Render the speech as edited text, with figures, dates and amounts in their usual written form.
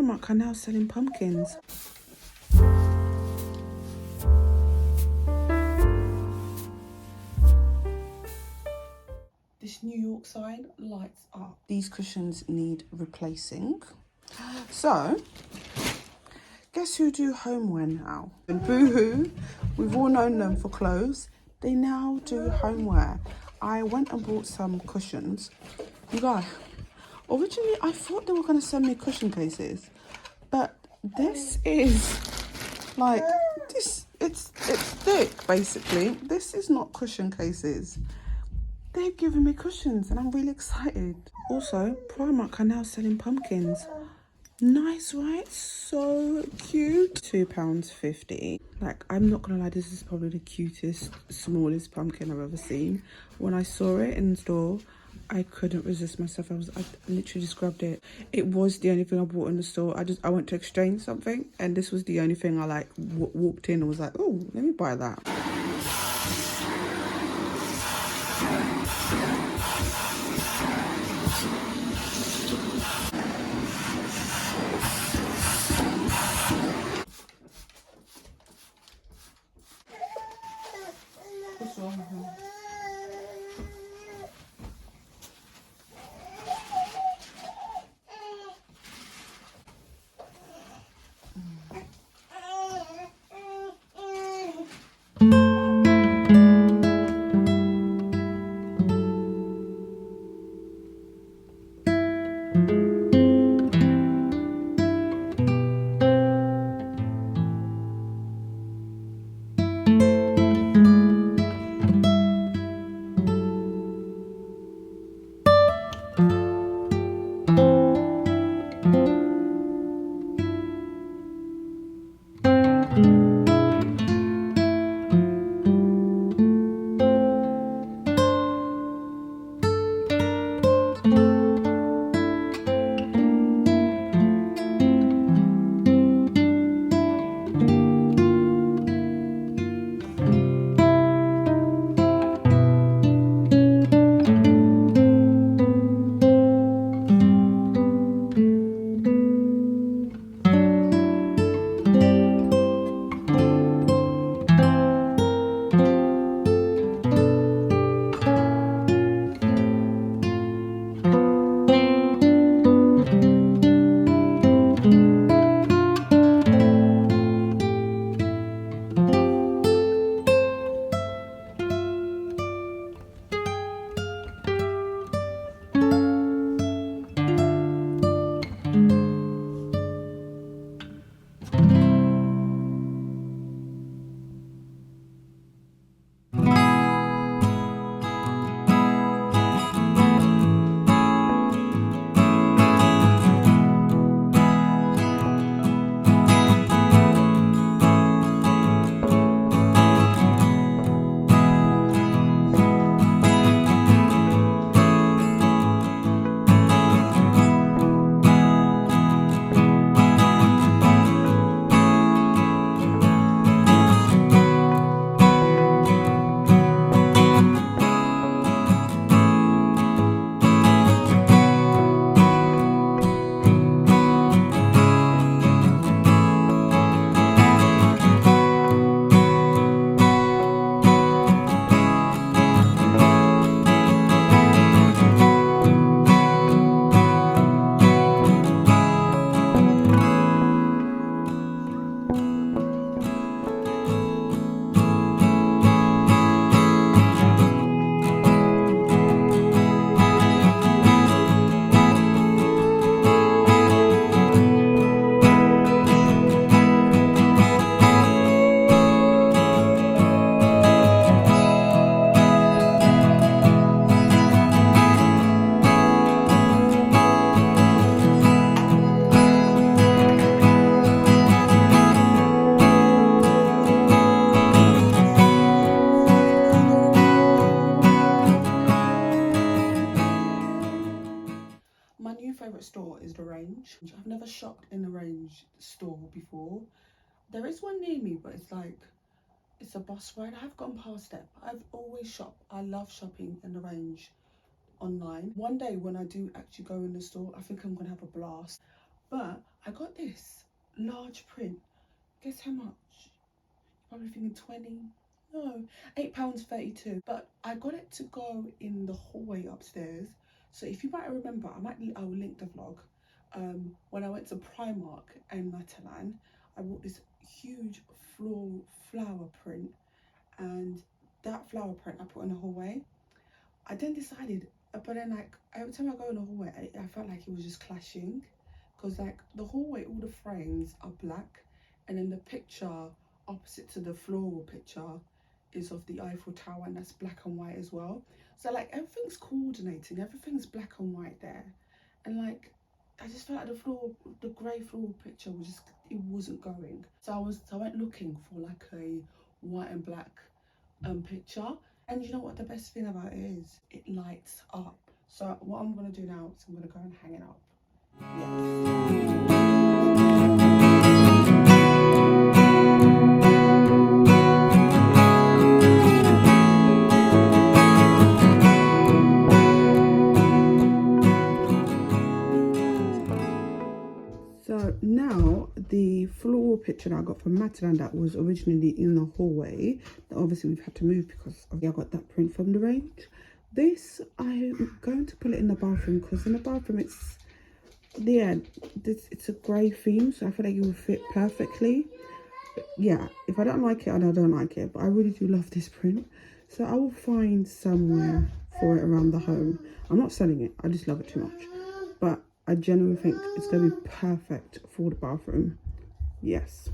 Primark are now selling pumpkins. This New York sign lights up. These cushions need replacing. So, guess who do homeware now? And Boohoo, we've all known them for clothes. They now do homeware. I went and bought some cushions. You guys, originally I thought they were going to send me cushion cases, but this is like this. It's thick basically. This is not cushion cases. They've given me cushions and I'm really excited. Also, Primark are now selling pumpkins. Nice, right? So cute. £2.50. Like, I'm not gonna lie, this is probably the cutest, smallest pumpkin I've ever seen. When I saw it in the store, I couldn't resist myself. I literally just grabbed it. It was the only thing I bought in the store. I went to exchange something and this was the only thing I like walked in and was like, oh, let me buy that. What's wrong with him? Store is the Range. I've never shopped in the Range store before. There is one near me, but it's a bus ride. I have gone past it. I've always shopped. I love shopping in the Range online. One day when I do actually go in the store, I think I'm gonna have a blast. But I got this large print. Guess how much? Probably thinking 20. No, £8.32. But I got it to go in the hallway upstairs. So if you might remember, I will link the vlog. When I went to Primark in Matalan, I bought this huge flower print, and that flower print I put in the hallway. I then decided, but then like every time I go in the hallway, I felt like it was just clashing, because like the hallway, all the frames are black, and then the picture opposite to the floral picture is of the Eiffel Tower, and that's black and white as well. So like everything's coordinating, everything's black and white there, and like I just felt like the grey floral picture was just, it wasn't going. So I went looking for like a white and black picture, and you know what the best thing about it is? It lights up. So what I'm gonna do now is I'm gonna go and hang it up. Yes. So now the floral picture that I got from Matalan that was originally in the hallway, that obviously we've had to move because I got that print from the range. This, I'm going to put it in the bathroom, because in the bathroom it's a grey theme, so I feel like it will fit perfectly. But yeah, if I don't like it, I don't like it, but I really do love this print. So I will find somewhere for it around the home. I'm not selling it, I just love it too much. But I genuinely think it's going to be perfect for the bathroom. Yes.